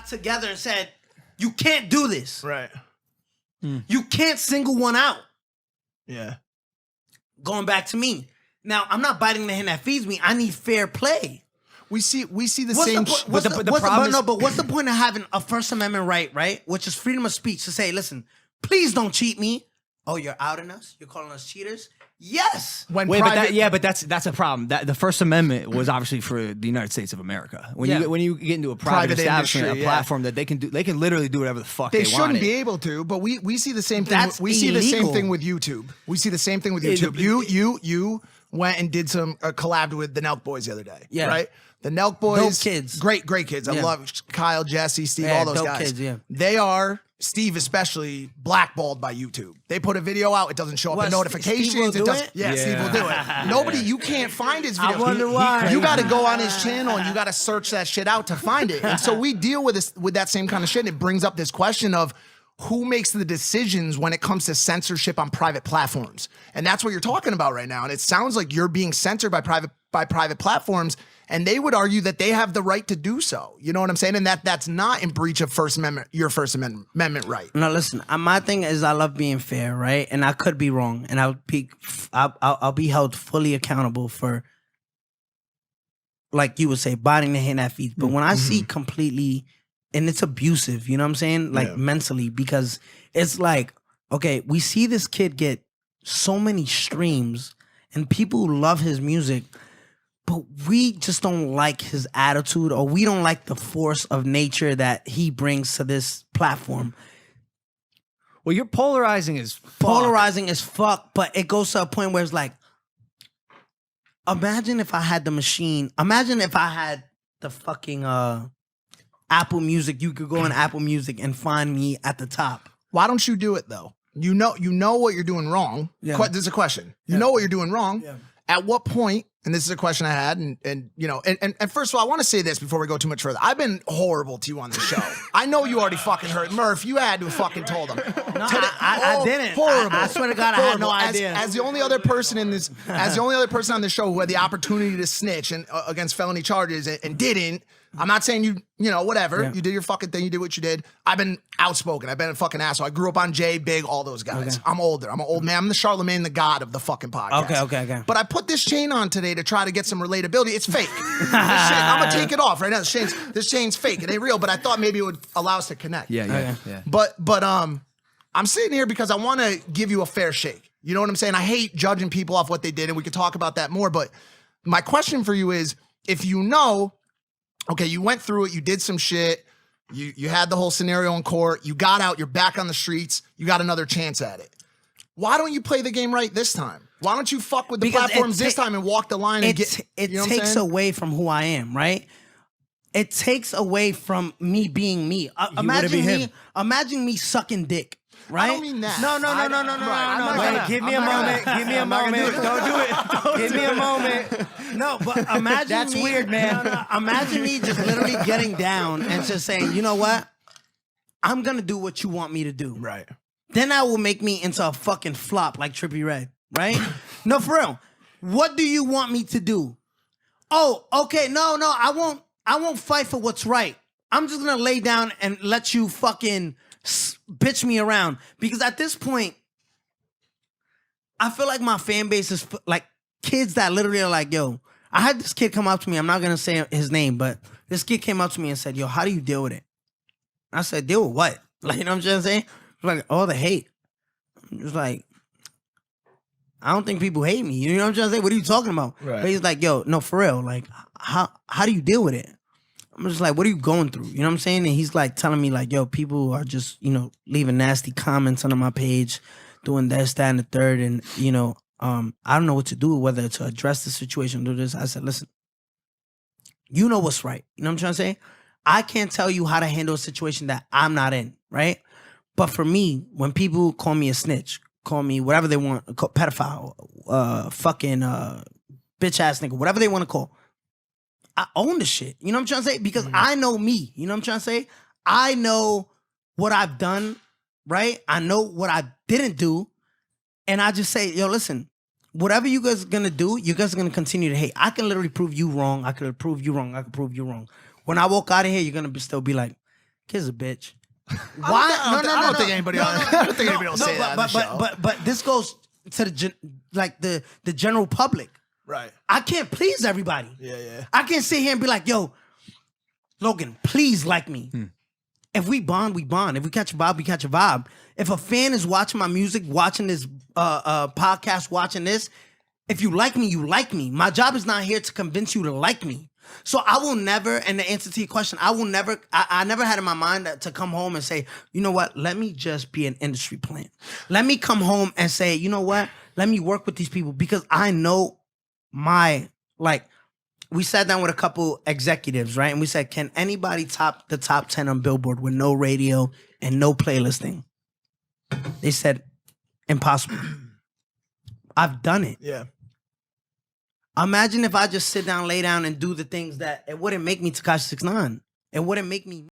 got together and said, you can't do this. Right. You can't single one out. Yeah. Going back to me. Now, I'm not biting the hand that feeds me. I need fair play. We see the same. What's the point of having a First Amendment right? Which is freedom of speech to say, listen, please don't cheat me. Oh, you're outing us? You're calling us cheaters? Yes. But that's a problem. That the First Amendment was obviously for the United States of America. When you get into a private establishment, industry, a platform that they can literally do whatever the fuck they want. They shouldn't be able to, but we see the same thing. We see the same thing with YouTube. We see the same thing with YouTube. You went and did some collabed with the Nelk Boys the other day. Yeah. Right? The Nelk Boys. Dope kids. Great kids. I love Kyle, Jesse, Steve, all those guys. Kids, yeah. They are, Steve especially, blackballed by YouTube. They put a video out, it doesn't show up in notifications. Steve will do it? Yeah, Steve will do it. Nobody, you can't find his video. I wonder why. You got to go on his channel and you got to search that shit out to find it. And so we deal with this with that same kind of shit. And it brings up this question of who makes the decisions when it comes to censorship on private platforms. And that's what you're talking about right now. And it sounds like you're being censored by private platforms. And they would argue that they have the right to do so. You know what I'm saying? And that's not in breach of your First Amendment right. No, listen. My thing is I love being fair, right? And I could be wrong, and I'll be held fully accountable for, like you would say, biting the hand that feeds. But when I see completely, and it's abusive, you know what I'm saying? Like mentally, because it's like, okay, we see this kid get so many streams, and people love his music. But we just don't like his attitude, or we don't like the force of nature that he brings to this platform. Well, you're polarizing as fuck. Polarizing as fuck, but it goes to a point where it's like, imagine if I had the machine. Imagine if I had the fucking Apple Music. You could go on Apple Music and find me at the top. Why don't you do it, though? You know what you're doing wrong. Yeah. This is a question. You know what you're doing wrong. Yeah. At what point, and this is a question I had, and you know, and first of all, I want to say this before we go too much further. I've been horrible to you on this show. I know you already fucking heard. Murph, you had to have fucking told him. No, I didn't. Horrible. I swear to God, I had no idea. As the only other person in this, as the only other person on this show who had the opportunity to snitch and against felony charges and didn't. I'm not saying you know, whatever. Yeah. You did your fucking thing. You did what you did. I've been outspoken. I've been a fucking asshole. I grew up on Jay, Big, all those guys. Okay. I'm older. I'm an old man. I'm the Charlemagne the God of the fucking podcast. Okay. But I put this chain on today to try to get some relatability. It's fake. I'm going to take it off right now. This chain's fake. It ain't real, but I thought maybe it would allow us to connect. Yeah. But I'm sitting here because I want to give you a fair shake. You know what I'm saying? I hate judging people off what they did, and we could talk about that more. But my question for you is, if you know, okay, you went through it, you did some shit, you had the whole scenario in court, you got out, you're back on the streets, you got another chance at it. Why don't you play the game right this time? Why don't you fuck with the platforms this time and walk the line and get, it takes away from who I am, right? It takes away from me being me. Imagine me sucking dick. Right? I don't mean that. No. Wait, give me a moment. Give me a moment. Don't do it. Give me a moment. No, but imagine that's weird, man. No. Imagine me just literally getting down and just saying, you know what? I'm gonna do what you want me to do. Right. Then I will make me into a fucking flop like Trippie Redd. Right? No, for real. What do you want me to do? Oh, okay. No. I won't fight for what's right. I'm just gonna lay down and let you fucking bitch me around, because at this point I feel like my fan base is like kids that literally are like, yo, I had this kid come up to me, I'm not gonna say his name, but this kid came up to me and said, yo, how do you deal with it? I said, deal with what? Like, you know what I'm trying to say? Like, all the hate. I'm just like, I don't think people hate me, you know what I'm trying to say? What are you talking about? Right. But he's like, yo, no, for real, like, how do you deal with it? I'm just like, what are you going through? You know what I'm saying? And he's like telling me like, yo, people are just, you know, leaving nasty comments under my page, doing this, that, and the third. And, you know, I don't know what to do, whether to address the situation or do this. I said, listen, you know what's right. You know what I'm trying to say? I can't tell you how to handle a situation that I'm not in, right? But for me, when people call me a snitch, call me whatever they want, pedophile, fucking bitch ass nigga, whatever they want to call, I own the shit. You know what I'm trying to say? Because I know me. You know what I'm trying to say? I know what I've done, right? I know what I didn't do. And I just say, yo, listen, whatever you guys are going to do, you guys are going to continue to hate. I can literally prove you wrong. I could prove you wrong. I could prove you wrong. When I walk out of here, you're going to still be like, Kid's a bitch. I don't think anybody will say that on the show. But this goes to the general public. Right. I can't please everybody. Yeah. I can't sit here and be like, yo, Logan, please like me. If we bond, we bond. If we catch a vibe, we catch a vibe. If a fan is watching my music, watching this podcast, watching this, if you like me, you like me. My job is not here to convince you to like me. So I will never, and the answer to your question, I never had in my mind to come home and say, you know what, let me just be an industry plant. Let me come home and say, you know what, let me work with these people because I know we sat down with a couple executives, right? And we said, can anybody top the top 10 on Billboard with no radio and no playlisting? They said, impossible. I've done it. Yeah. Imagine if I just sit down, lay down, and do the things that it wouldn't make me Tekaxi 6ix9ine. It wouldn't make me